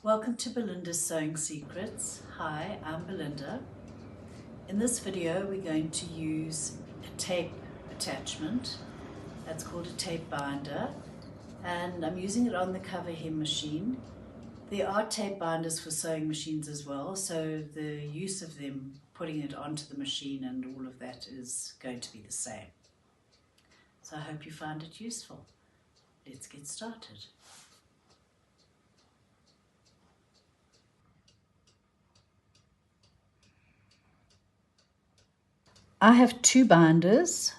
Welcome to Belinda's Sewing Secrets. Hi, I'm Belinda. In this video we're going to use a tape attachment that's called a tape binder, and I'm using it on the cover hem machine. There are tape binders for sewing machines as well, so the use of them, putting it onto the machine and all of that is going to be the same. So I hope you find it useful. Let's get started. I have two binders.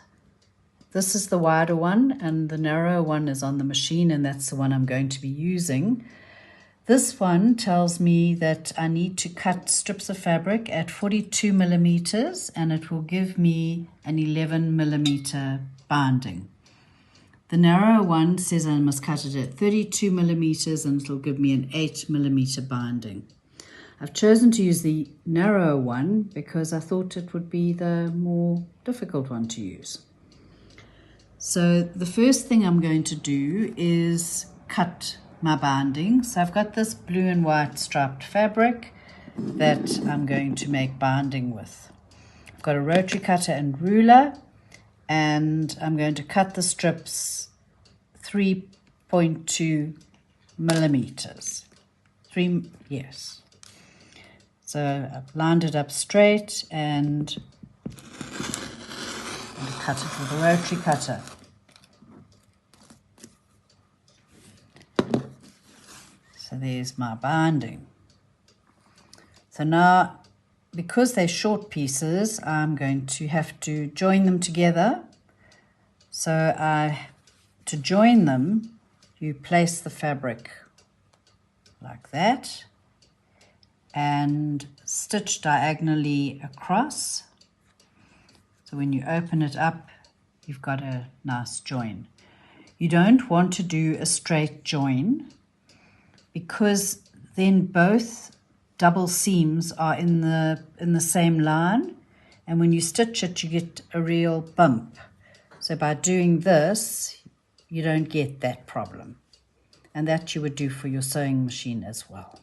This is the wider one and the narrow one is on the machine, and that's the one I'm going to be using. This one tells me that I need to cut strips of fabric at 42 millimeters and it will give me an 11 millimeter binding. The narrow one says I must cut it at 32 millimeters and it'll give me an 8 millimeter binding. I've chosen to use the narrow one because I thought it would be the more difficult one to use. So the first thing I'm going to do is cut my binding. So I've got this blue and white striped fabric that I'm going to make binding with. I've got a rotary cutter and ruler, and I'm going to cut the strips 3.2 millimeters. Yes. So I've lined it up straight and cut it with a rotary cutter. So there's my binding. So now, because they're short pieces, I'm going to have to join them together. So to join them, you place the fabric like that and stitch diagonally across. So when you open it up, you've got a nice join. You don't want to do a straight join because then both double seams are in the same line, and when you stitch it you get a real bump. So by doing this you don't get that problem, and that you would do for your sewing machine as well.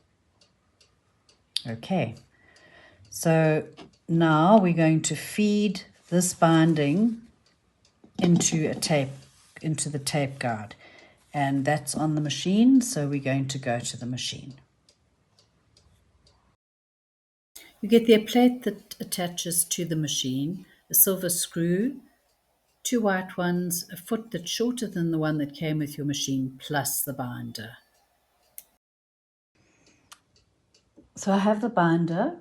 Okay, so now we're going to feed this binding into the tape guide, and that's on the machine, so we're going to go to the machine. You get the plate that attaches to the machine, a silver screw, two white ones, a foot that's shorter than the one that came with your machine, plus the binder. So I have the binder,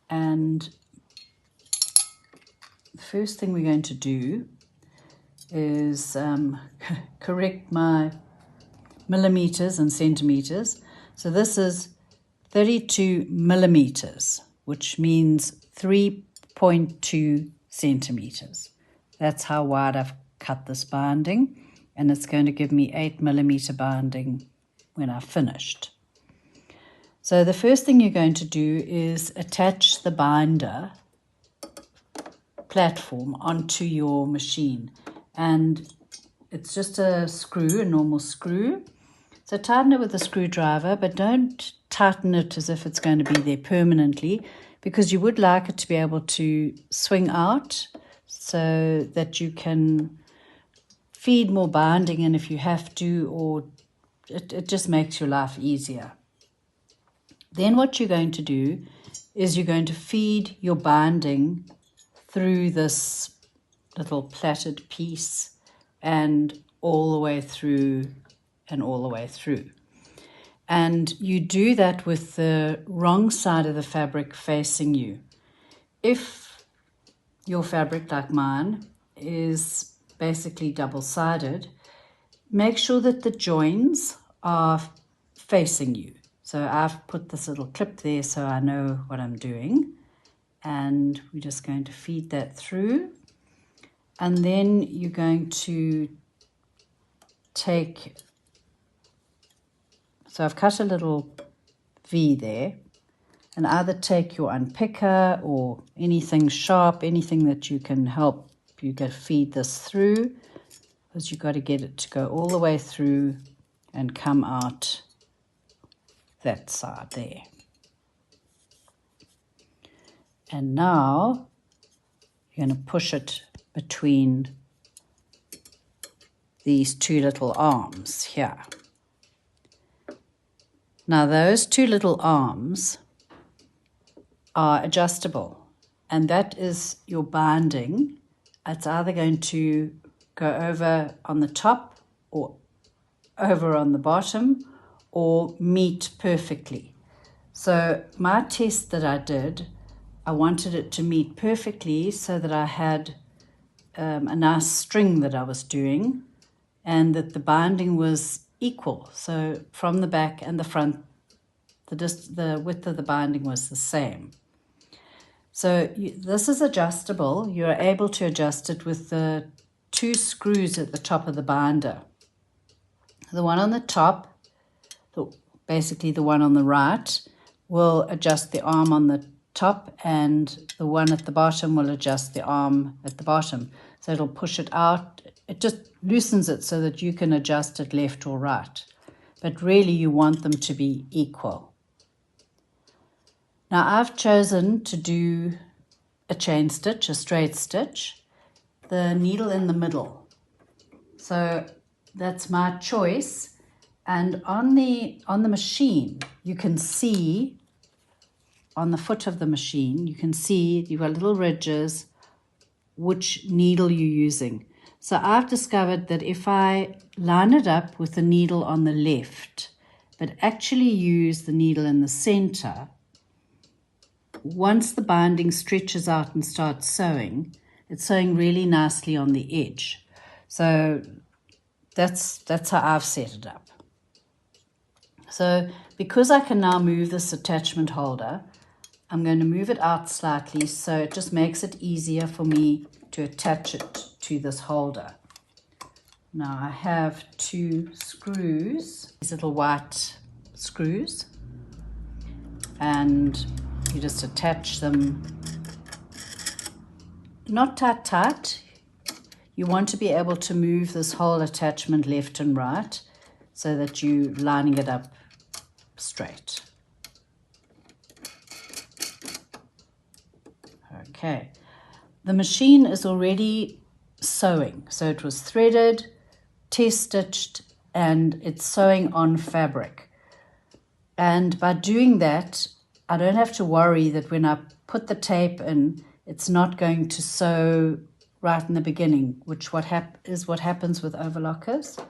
and the first thing we're going to do is correct my millimeters and centimeters. So this is 32 millimeters, which means 3.2 centimeters. That's how wide I've cut this binding, and it's going to give me 8 millimeter binding when I've finished. So the first thing you're going to do is attach the binder platform onto your machine, and it's just a screw, a normal screw. So tighten it with a screwdriver, but don't tighten it as if it's going to be there permanently, because you would like it to be able to swing out so that you can feed more binding in if you have to, or it just makes your life easier. Then what you're going to do is you're going to feed your binding through this little plaited piece and all the way through and all the way through. And you do that with the wrong side of the fabric facing you. If your fabric, like mine, is basically double-sided, make sure that the joins are facing you. So I've put this little clip there so I know what I'm doing, and we're just going to feed that through, and then you're going to take, so I've cut a little V there, and either take your unpicker or anything sharp, anything that you can help you get feed this through, because you've got to get it to go all the way through and come out that side there. And now you're going to push it between these two little arms here. Now those two little arms are adjustable, and that is your binding. It's either going to go over on the top or over on the bottom or meet perfectly. So my test that I did, I wanted it to meet perfectly so that I had a nice string that I was doing, and that the binding was equal. So from the back and the front, the width of the binding was the same. So this is adjustable. You're able to adjust it with the two screws at the top of the binder. The one on the top, basically the one on the right, will adjust the arm on the top, and the one at the bottom will adjust the arm at the bottom. So it'll push it out. It just loosens it so that you can adjust it left or right. But really you want them to be equal. Now I've chosen to do a chain stitch, a straight stitch, the needle in the middle. So that's my choice. And on the machine, you can see, on the foot of the machine, you can see you've got little ridges, which needle you're using. So I've discovered that if I line it up with the needle on the left, but actually use the needle in the center, once the binding stretches out and starts sewing, it's sewing really nicely on the edge. So that's how I've set it up. So because I can now move this attachment holder, I'm going to move it out slightly so it just makes it easier for me to attach it to this holder. Now I have two screws, these little white screws, and you just attach them, not tight. You want to be able to move this whole attachment left and right so that you're lining it up straight. Okay, the machine is already sewing, so it was threaded, test stitched, and it's sewing on fabric. And by doing that, I don't have to worry that when I put the tape in, it's not going to sew right in the beginning, which is what happens with overlockers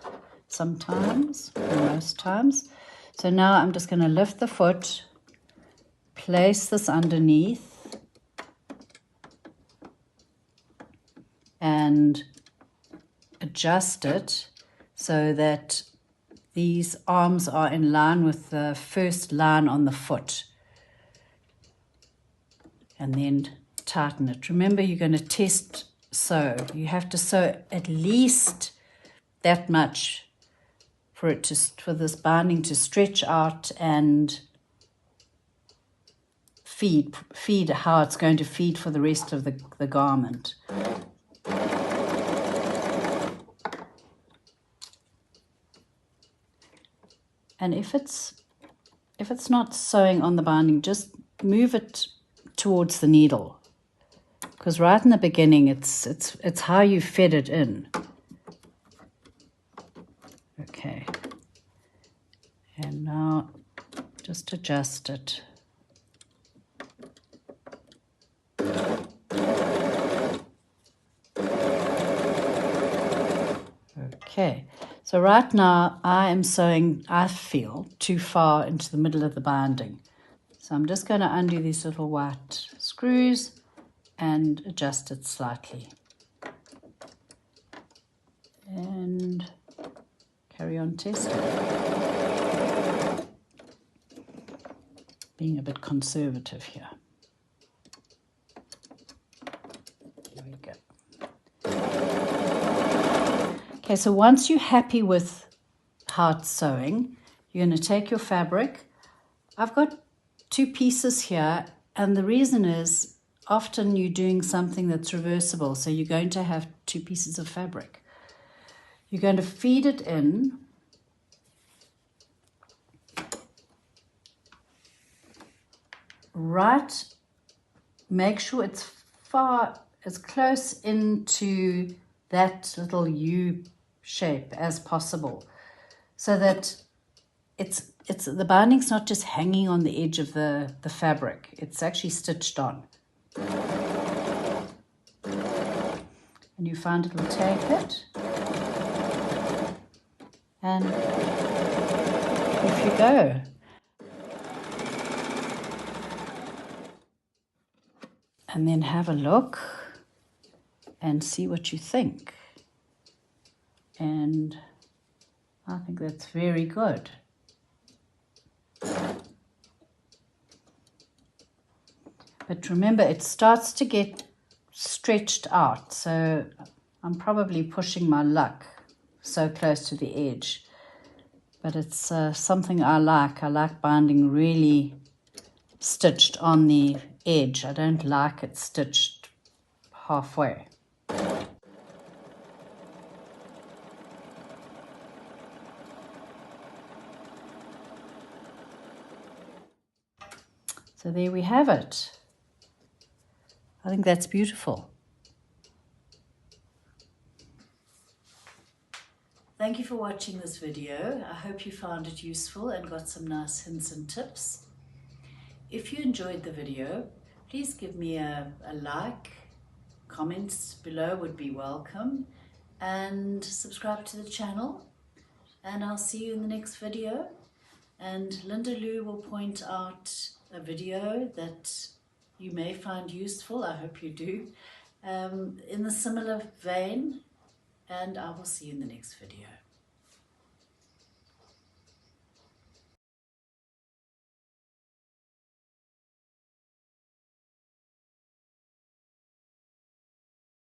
sometimes, or most times. So now I'm just going to lift the foot, place this underneath, and adjust it so that these arms are in line with the first line on the foot. And then tighten it. Remember, you're going to test sew. You have to sew at least that much for this binding to stretch out and feed how it's going to feed for the rest of the garment. And if it's not sewing on the binding, just move it towards the needle, because right in the beginning it's how you fed it in. Okay, and now just adjust it. Okay, so right now I am sewing, I feel, too far into the middle of the binding. So I'm just going to undo these little white screws and adjust it slightly. And carry on testing. Being a bit conservative here. Here we go. Okay, so once you're happy with how it's sewing, you're going to take your fabric. I've got two pieces here, and the reason is often you're doing something that's reversible, so you're going to have two pieces of fabric. You're going to feed it in right, make sure it's far as close into that little U shape as possible, so that it's the binding's not just hanging on the edge of the fabric, it's actually stitched on. And you find it will take it, and off you go. And then have a look and see what you think. And I think that's very good. But remember, it starts to get stretched out, so I'm probably pushing my luck so close to the edge. But it's something I like. I like binding really stitched on the edge. I don't like it stitched halfway. So there we have it. I think that's beautiful. Thank you for watching this video. I hope you found it useful and got some nice hints and tips. If you enjoyed the video, please give me a like. Comments below would be welcome. And subscribe to the channel. And I'll see you in the next video. And Linda Lou will point out a video that you may find useful, I hope you do, in the similar vein, and I will see you in the next video.